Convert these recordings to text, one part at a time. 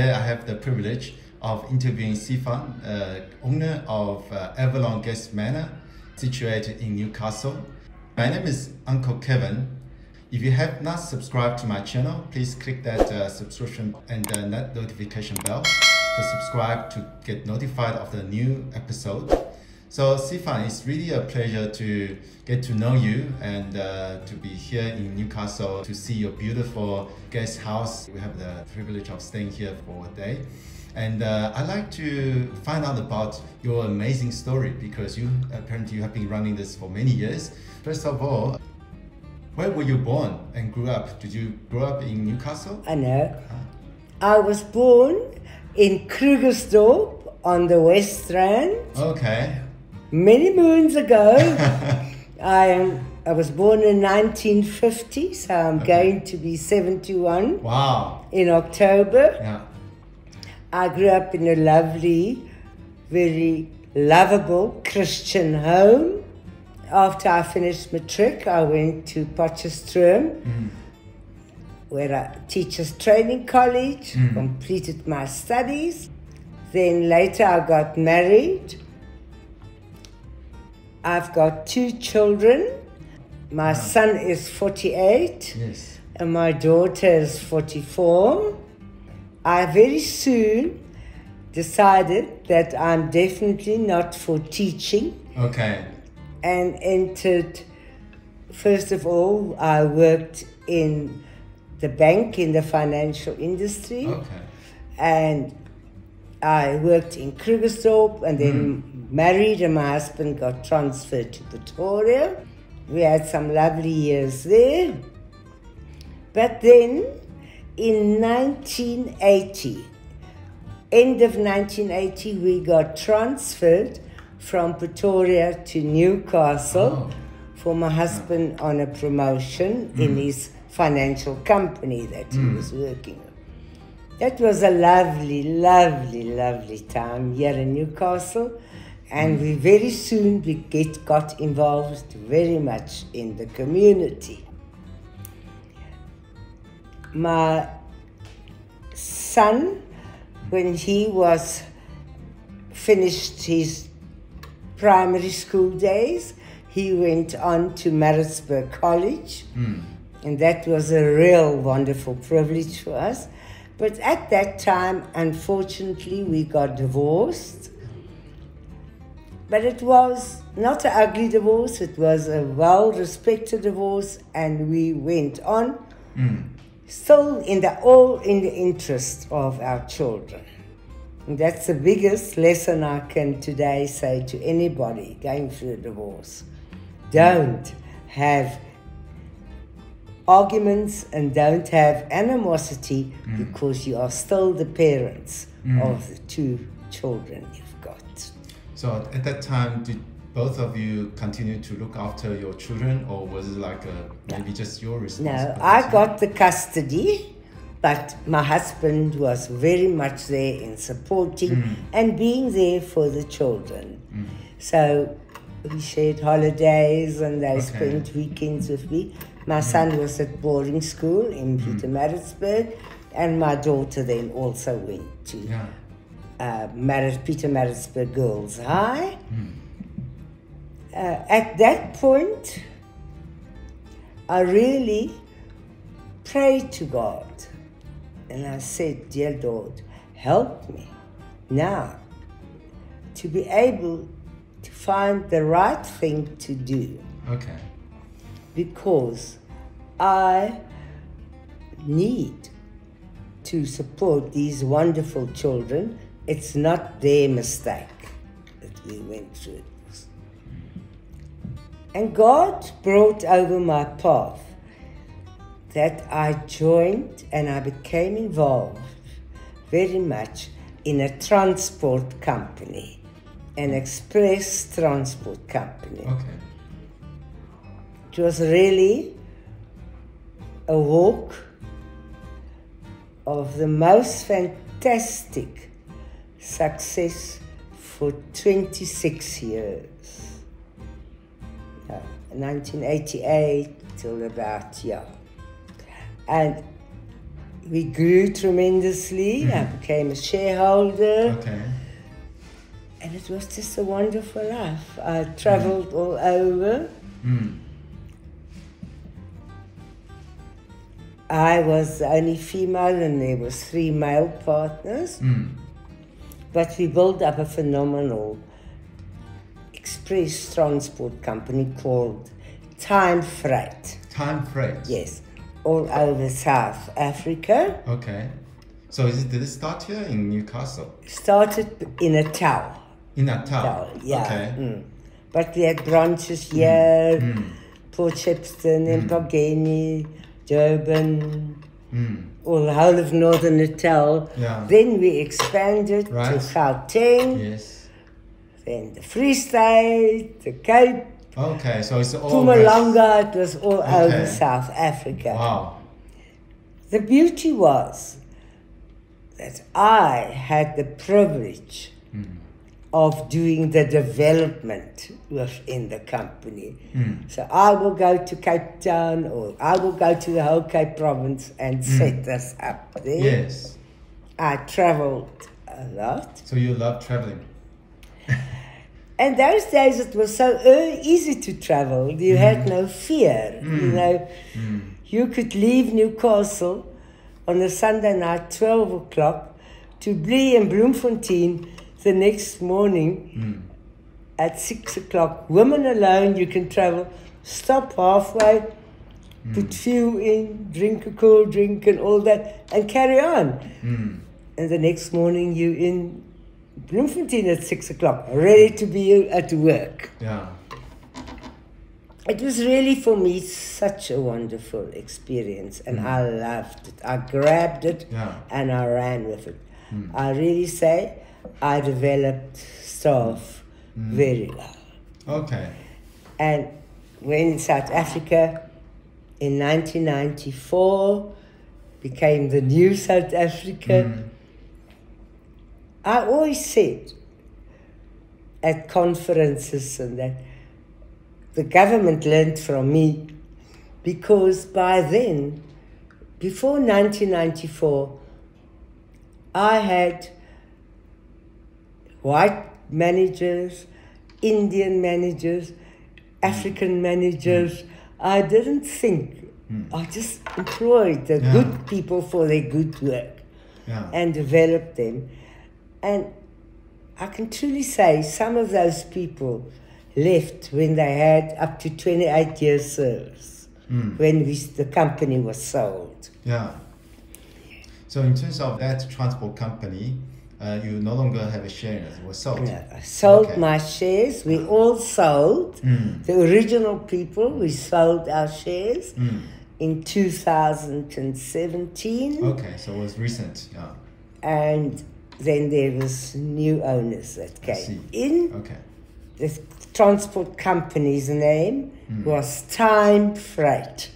today I have the privilege of interviewing Siephan, owner of Avalon Guest Manor, situated in Newcastle. My name is Uncle Kevin. If you have not subscribed to my channel, please click that subscription and that notification bell to subscribe to get notified of the new episode. So Siephan, it's really a pleasure to get to know you and to be here in Newcastle to see your beautiful guest house. We have the privilege of staying here for a day. And I'd like to find out about your amazing story because apparently you have been running this for many years. First of all, where were you born and grew up? Did you grow up in Newcastle? I know. I was born in Krugersdorp on the West Rand. Okay. Many moons ago. I was born in 1950, so I'm going to be 71. Wow. In October. Yeah. I grew up in a lovely, very lovable Christian home. After I finished matric, I went to Potchefstroom, where I teachers training college, completed my studies. Then later I got married. I've got 2 children. My son is 48, Yes. and my daughter is 44. I very soon decided that I'm definitely not for teaching. Okay. And entered, first of all, I worked in the bank, in the financial industry. Okay. And I worked in Krugersdorp and then married, and my husband got transferred to Pretoria. We had some lovely years there. But then in 1980, end of 1980, we got transferred from Pretoria to Newcastle for my husband on a promotion in his financial company that he was working on. That was a lovely, lovely, lovely time here in Newcastle, and we very soon got involved very much in the community. My son, when he was finished his primary school days, he went on to Maritzburg College, and that was a real wonderful privilege for us. But at that time, unfortunately, we got divorced. But it was not an ugly divorce, it was a well-respected divorce, and we went on, still all in the interest of our children. And that's the biggest lesson I can today say to anybody going through a divorce. Don't have arguments and don't have animosity because you are still the parents of the 2 children you've got. So at that time, did both of you continue to look after your children, or was it like maybe just your responsibility? No, I got the custody, but my husband was very much there in supporting and being there for the children. So we shared holidays and they spent weekends with me. My son was at boarding school in Pietermaritzburg, and my daughter then also went to Pietermaritzburg Girls High. At that point, I really prayed to God, and I said, "Dear Lord, help me now to be able to find the right thing to do." Okay. Because I need to support these wonderful children. It's not their mistake that we went through this. And God brought over my path that I joined and I became involved very much in a transport company, an express transport company. Okay. It was really a walk of the most fantastic success for 26 years. 1988 till about, And We grew tremendously. I became a shareholder. Okay. And it was just a wonderful life. I traveled all over. I was the only female and there was 3 male partners. But we built up a phenomenal express transport company called Time Freight. Time Freight. Yes, all over South Africa. Okay. So did it start here in Newcastle? Started in a tower. In a town? Yeah. Okay. But we had branches here, Port Shepstone, Empangeni, Durban, all the whole of northern Natal. Yeah. Then we expanded to Right. Gauteng, Yes. then the Free State, the Cape, Okay, so it's all Mpumalanga, it was all over Okay. South Africa. Wow. The beauty was that I had the privilege of doing the development within the company. So I will go to Cape Town or I will go to the whole Cape province and set us up there. Yes. I traveled a lot. So you love traveling? And those days it was so easy to travel. You had no fear. You know, you could leave Newcastle on a Sunday night, 12 o'clock, to Blee and Bloemfontein the next morning at 6 o'clock. Women alone, you can travel, stop halfway, put fuel in, drink a cool drink and all that, and carry on. And the next morning you in Bloemfontein at 6 o'clock, ready to be at work. Yeah. It was really for me such a wonderful experience and I loved it. I grabbed it and I ran with it. I really say I developed staff very well. Okay. And when South Africa in 1994 became the new South Africa, I always said at conferences and that the government learned from me because by then, before 1994, I had white managers, Indian managers, African managers. I didn't think. I just employed the good people for their good work and developed them. And I can truly say some of those people left when they had up to 28 years service, when the company was sold. Yeah. So in terms of that transport company, you no longer have a share in it. It was sold. No, I sold my shares. We all sold. The original people, we sold our shares in 2017. Okay, so it was recent. Yeah. And then there was new owners that came in. Okay. The transport company's name was Time Freight.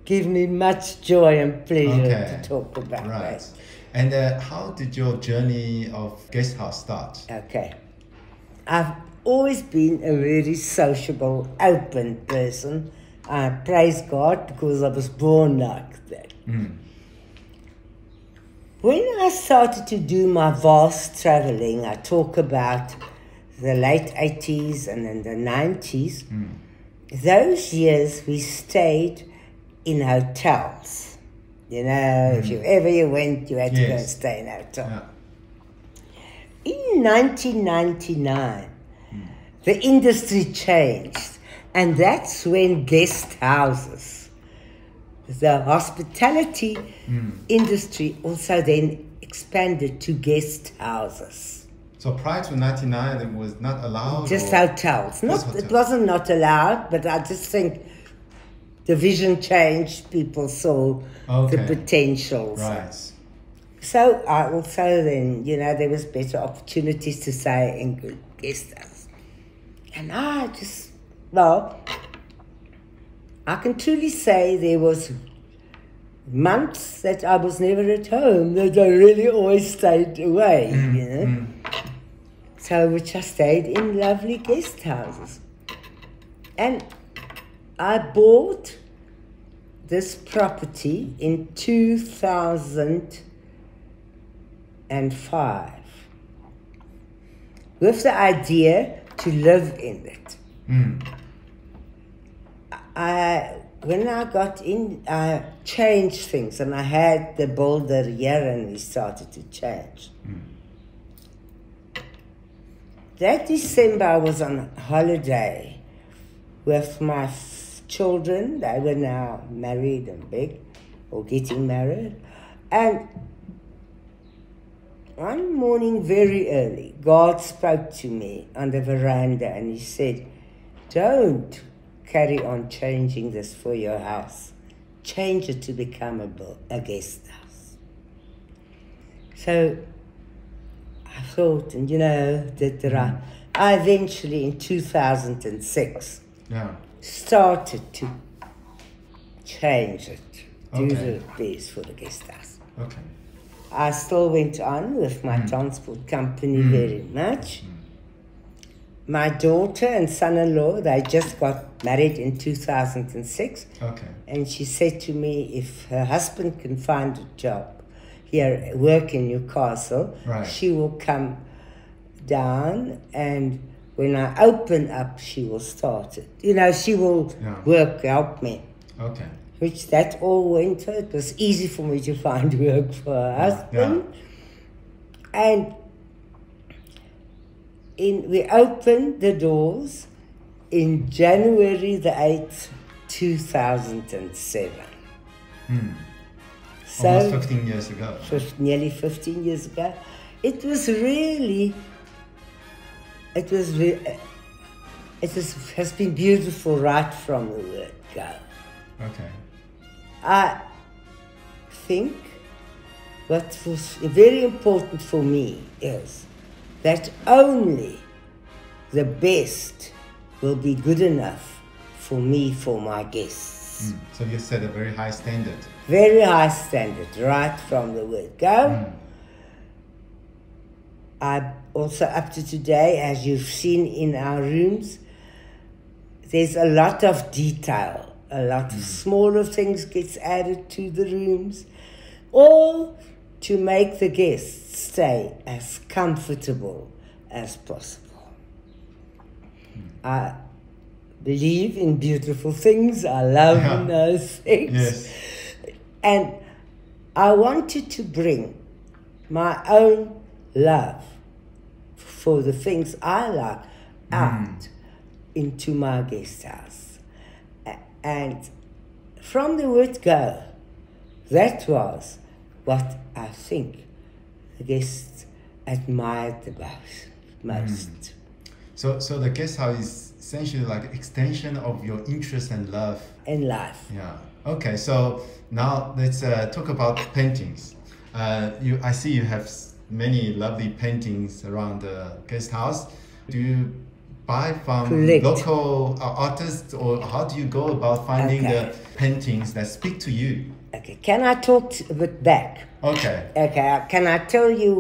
Give me much joy and pleasure to talk about that. And how did your journey of guest house start? Okay. I've always been a very sociable, open person. I praise God because I was born like that. When I started to do my vast traveling, I talk about the late 80s and then the 90s. Those years we stayed in hotels. You know, if you went, you had to go and stay in a hotel. In 1999, the industry changed, and that's when guest houses, the hospitality industry also then expanded to guest houses. So prior to 99, it was not allowed? Just hotels. It wasn't not allowed, but I just think the vision changed. People saw the potentials. Right. So I also then, there was better opportunities to stay in good guest house. And I can truly say there was months that I was never at home, that I really always stayed away, So which I stayed in lovely guest houses. And I bought this property in 2005 with the idea to live in it. When I got in, I changed things, and I had the builder here, and we started to change. That December, I was on holiday with my children. They were now married and big, or getting married. And one morning, very early, God spoke to me on the veranda, and He said, "Don't carry on changing this for your house. Change it to become a guest house." So I thought, and did the right. I eventually, in 2006, started to change it, do the best for the guest house. Okay. I still went on with my transport company very much. My daughter and son-in-law, they just got married in 2006. Okay. And she said to me, if her husband can find a job here, work in Newcastle, she will come down, and when I open up, she will start it. She will work, help me. Okay. Which that all went. It was easy for me to find work for her husband. And we opened the doors in January the 8th, 2007. So, almost 15 years ago. Nearly 15 years ago. It has been beautiful right from the word go. Okay. I think what was very important for me is that only the best will be good enough for me, for my guests. So you set a very high standard. Very high standard, right from the word go. I also, up to today, as you've seen in our rooms, there's a lot of detail. A lot of smaller things gets added to the rooms, all to make the guests stay as comfortable as possible. I believe in beautiful things. I love those things. Yes. And I wanted to bring my own love for the things I like out into my guest house. And from the word go, that was what I think the guests admired the most. So the guest house is essentially like an extension of your interest and love in life. Yeah. Okay. So now let's talk about paintings. I see you have many lovely paintings around the guest house. Do you buy from local artists, or how do you go about finding the paintings that speak to you? Okay, can I talk a bit back? Okay. Okay, can I tell you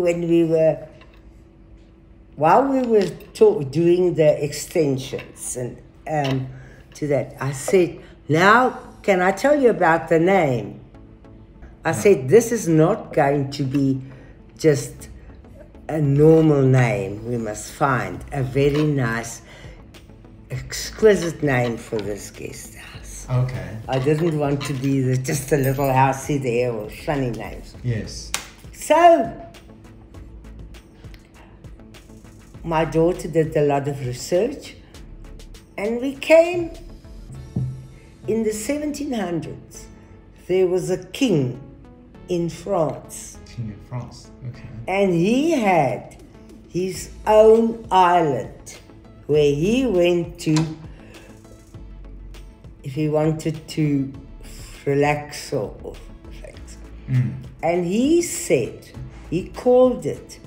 while we were doing the extensions and to that, I said, now can I tell you about the name? I said, this is not going to be just a normal name. We must find a very nice, exquisite name for this guest house. Okay. I didn't want to be just a little housey there or funny names. Yes. So, my daughter did a lot of research, and we came in the 1700s. There was a king in France. King in France, okay. And he had his own island where he went to if he wanted to relax or things. And he said, he called it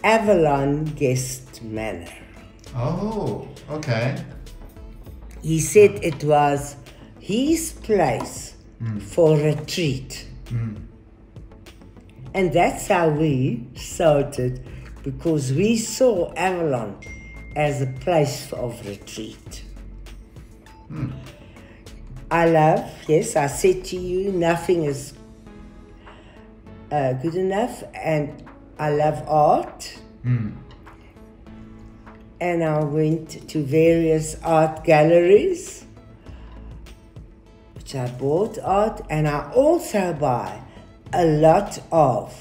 Avalon Guest Manor. Oh, okay. He said it was his place for retreat. And that's how we started, because we saw Avalon as a place of retreat. I love, yes, I said to you, nothing is good enough, and I love art. And I went to various art galleries, which I bought art, and I also buy a lot of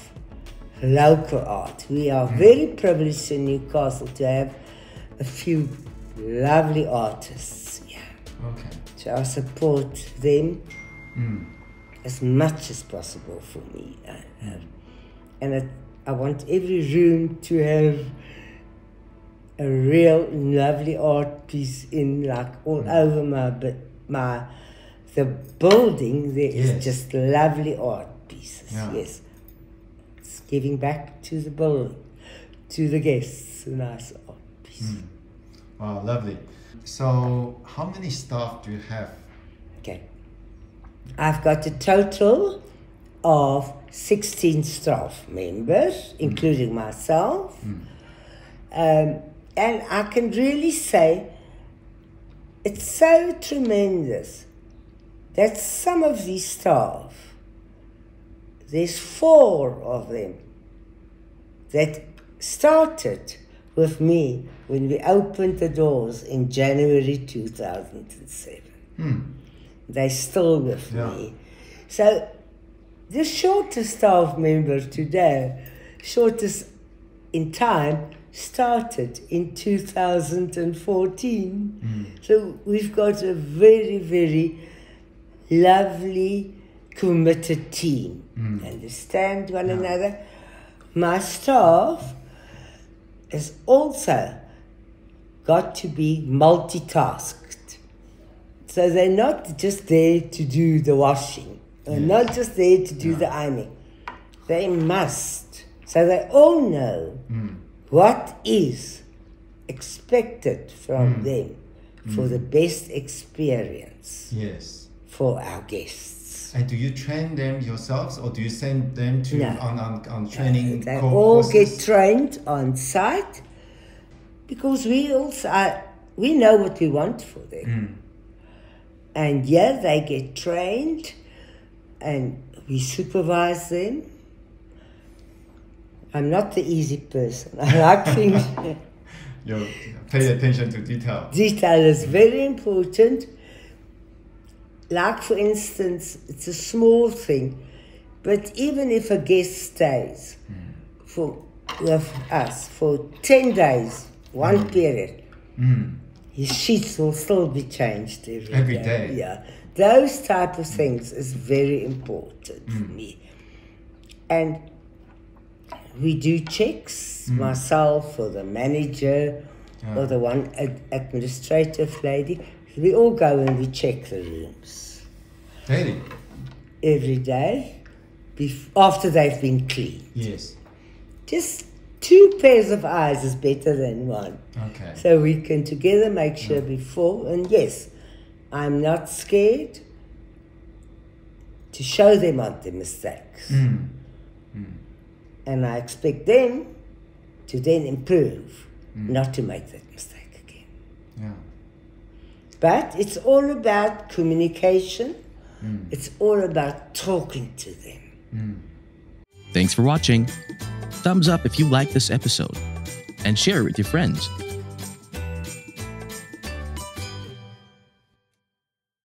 local art. We are very privileged in Newcastle to have a few lovely artists. Yeah. Okay. So I support them as much as possible for me. I want every room to have a real lovely art piece in, like all over the building. There is just lovely art pieces. Yeah. Yes, it's giving back to the building, to the guests, a nice art piece. Wow, lovely. So, how many staff do you have? Okay, I've got a total of 16 staff members, including myself. And I can really say it's so tremendous that some of these staff, there's 4 of them that started with me when we opened the doors in January 2007. They're still with me. So the shortest staff member today, shortest in time, started in 2014. So we've got a very, very lovely, committed team. Understand one another. My staff has also got to be multitasked. So they're not just there to do the washing, or not just there to do the ironing. They must. So they all know what is expected from them for the best experience for our guests. And do you train them yourselves, or do you send them to on training They courses? all get trained on site, because we know what we want for them. And they get trained, and we supervise them. I'm not the easy person. I like things. You pay attention to detail. Detail is very important. Like, for instance, it's a small thing, but even if a guest stays with us for 10 days, one period, his sheets will still be changed every day. Yeah, those type of things is very important for me. And we do checks, myself or the manager or the one administrative lady. We all go and we check the rooms. Daily? Every day, after they've been cleaned. Yes. Just 2 pairs of eyes is better than one. Okay. So we can together make sure before, and yes, I'm not scared to show them on the mistakes. And I expect them to then improve, not to make that mistake again. Yeah. But it's all about communication. It's all about talking to them. Thanks for watching. Thumbs up if you like this episode, and share it with your friends.